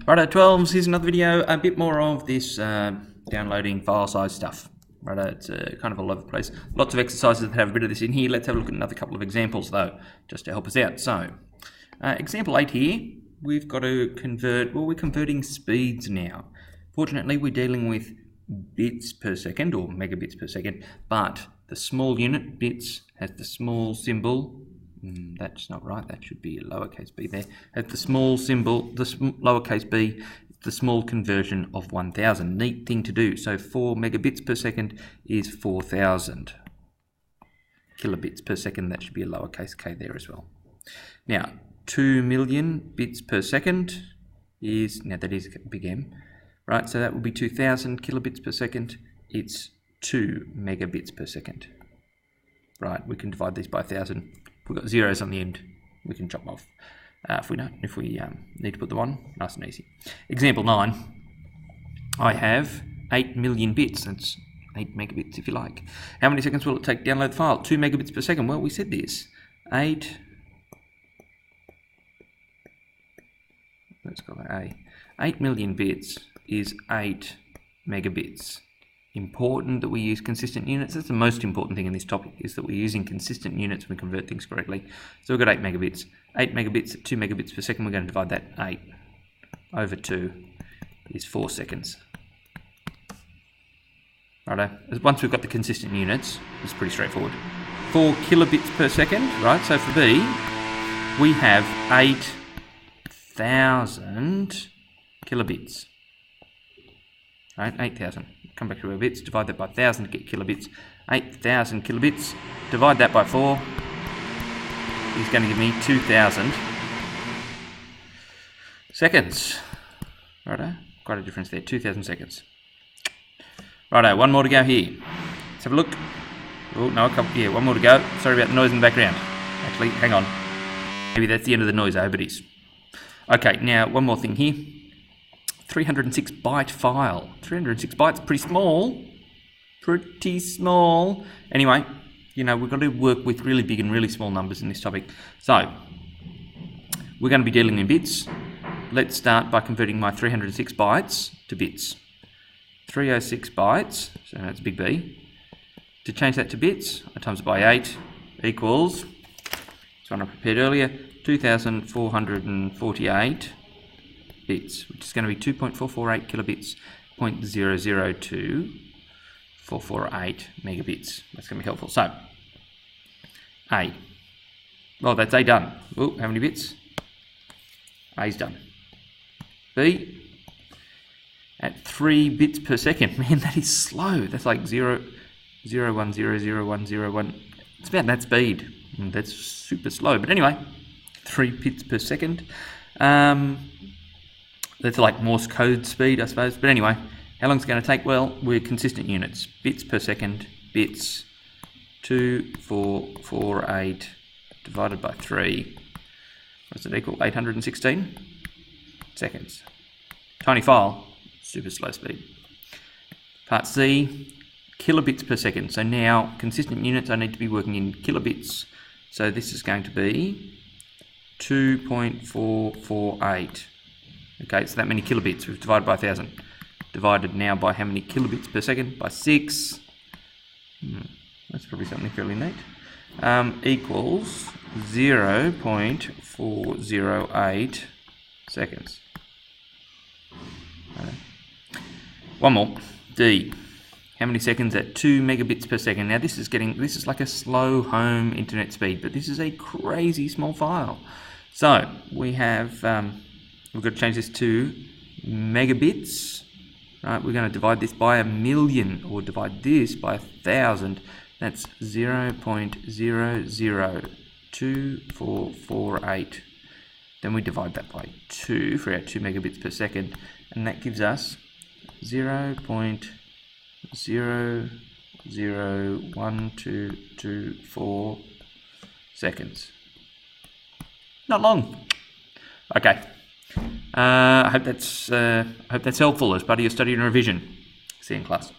Righto, 12s, here's another video, a bit more of this downloading file size stuff. Righto, it's kind of all over the place. Lots of exercises that have a bit of this in here. Let's have a look at another couple of examples though, just to help us out. So, example 8 here, we've got to convert, well, we're converting speeds now. Fortunately, we're dealing with bits per second or megabits per second, but the small unit, bits, has the small symbol. That's not right, that should be a lowercase b there. At the small symbol, the lowercase b, the small conversion of 1000. Neat thing to do. So 4 megabits per second is 4000 kilobits per second. That should be a lowercase k there as well. Now, 2 million bits per second is, now that is a big M, right? So that will be 2000 kilobits per second. It's 2 megabits per second. Right, we can divide these by 1000. We've got zeros on the end, we can chop them off if we need to put them on, nice and easy. Example 9, I have 8 million bits, that's 8 megabits if you like. How many seconds will it take to download the file? 2 megabits per second, well we said this. 8, let's call that A. 8 million bits is 8 megabits. Important that we use consistent units. That's the most important thing in this topic, is that we're using consistent units when we convert things correctly. So we've got 8 megabits. 8 megabits at 2 megabits per second, we're going to divide that 8 over 2 is 4 seconds. Righto. Once we've got the consistent units, it's pretty straightforward. 4 kilobits per second, right? So for B, we have 8,000 kilobits. Right, 8,000. Come back to our bits, divide that by 1000 to get kilobits. 8,000 kilobits, divide that by 4 is going to give me 2,000 seconds. Righto, quite a difference there, 2,000 seconds. Righto, one more to go here. Let's have a look. Oh, no, yeah, one more to go. Sorry about the noise in the background. Actually, hang on. Maybe that's the end of the noise, I hope it is. Okay, now one more thing here. 306 byte file. 306 bytes, pretty small. Pretty small. Anyway, you know, we've got to work with really big and really small numbers in this topic. So, we're going to be dealing in bits. Let's start by converting my 306 bytes to bits. 306 bytes, so that's big B. To change that to bits, I times it by 8 equals, that's one I prepared earlier, 2,448 bits, which is going to be 2.448 kilobits, 0.002448 megabits. That's going to be helpful. So, A. Well, that's A done. Oh, how many bits? A's done. B. At 3 bits per second. Man, that is slow. That's like 0.0100101. It's about that speed. That's super slow. But anyway, 3 bits per second. That's like Morse code speed, I suppose. But anyway, how long is it going to take? Well, we're consistent units. Bits per second, bits, 2448 divided by 3. What's it equal? 816 seconds. Tiny file, super slow speed. Part C, kilobits per second. So now, consistent units, I need to be working in kilobits. So this is going to be 2.448. Okay, so that many kilobits, we've divided by 1000. Divided now by how many kilobits per second? By 6. That's probably something fairly neat. Equals 0.408 seconds. One more. D. How many seconds at 2 megabits per second? Now this is like a slow home internet speed, but this is a crazy small file. So we have we've got to change this to megabits. Right, we're going to divide this by 1,000,000 or divide this by 1,000. That's 0.002448. Then we divide that by 2 for our 2 megabits per second, and that gives us 0.001224 seconds. Not long. Okay. I hope that's helpful as part of your study and revision. See you in class.